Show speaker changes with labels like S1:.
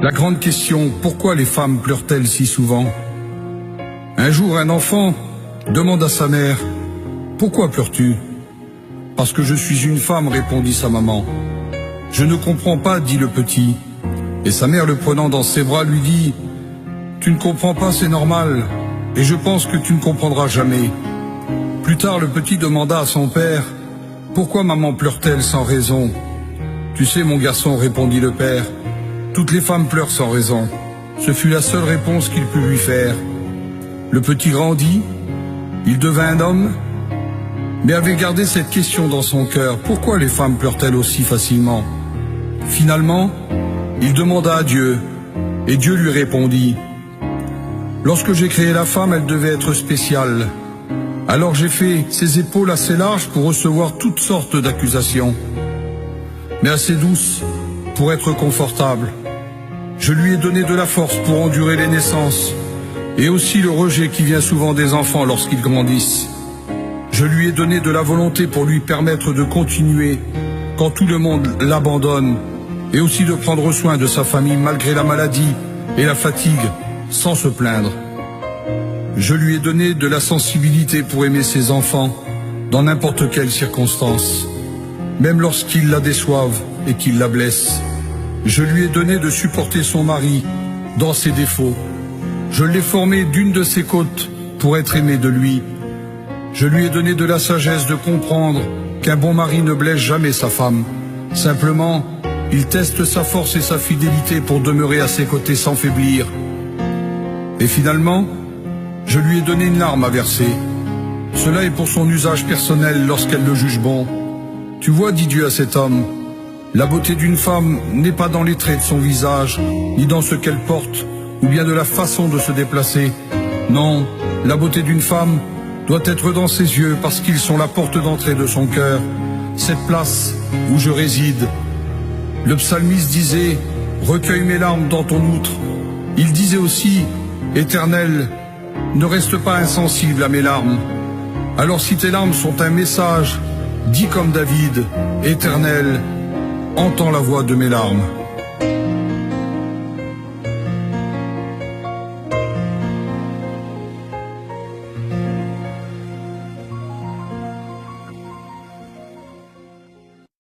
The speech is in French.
S1: La grande question, pourquoi les femmes pleurent-elles si souvent? Un jour, un enfant demande à sa mère, « Pourquoi pleures-tu » ? « Parce que je suis une femme, répondit sa maman. « Je ne comprends pas, dit le petit. » Et sa mère, le prenant dans ses bras, lui dit, « Tu ne comprends pas, c'est normal, et je pense que tu ne comprendras jamais. » Plus tard, le petit demanda à son père, « Pourquoi maman pleure-t-elle sans raison ?»« Tu sais, mon garçon, répondit le père, « toutes les femmes pleurent sans raison. » Ce fut la seule réponse qu'il put lui faire. Le petit grandit, il devint un homme, mais avait gardé cette question dans son cœur. Pourquoi les femmes pleurent-elles aussi facilement? Finalement, il demanda à Dieu, et Dieu lui répondit, « Lorsque j'ai créé la femme, elle devait être spéciale. Alors j'ai fait ses épaules assez larges pour recevoir toutes sortes d'accusations, mais assez douces pour être confortable. Je lui ai donné de la force pour endurer les naissances, et aussi le rejet qui vient souvent des enfants lorsqu'ils grandissent. Je lui ai donné de la volonté pour lui permettre de continuer quand tout le monde l'abandonne, et aussi de prendre soin de sa famille malgré la maladie et la fatigue, sans se plaindre. Je lui ai donné de la sensibilité pour aimer ses enfants dans n'importe quelle circonstance, même lorsqu'ils la déçoivent et qu'ils la blessent. Je lui ai donné de supporter son mari dans ses défauts. Je l'ai formé d'une de ses côtes pour être aimé de lui. Je lui ai donné de la sagesse de comprendre qu'un bon mari ne blesse jamais sa femme. Simplement, il teste sa force et sa fidélité pour demeurer à ses côtés sans faiblir. Et finalement, je lui ai donné une larme à verser. Cela est pour son usage personnel lorsqu'elle le juge bon. Tu vois, dit Dieu à cet homme, la beauté d'une femme n'est pas dans les traits de son visage, ni dans ce qu'elle porte, ou bien de la façon de se déplacer. Non, la beauté d'une femme doit être dans ses yeux parce qu'ils sont la porte d'entrée de son cœur, cette place où je réside. Le psalmiste disait, recueille mes larmes dans ton outre. Il disait aussi, Éternel, ne reste pas insensible à mes larmes. Alors si tes larmes sont un message, dis comme David, Éternel, entends la voix de mes larmes.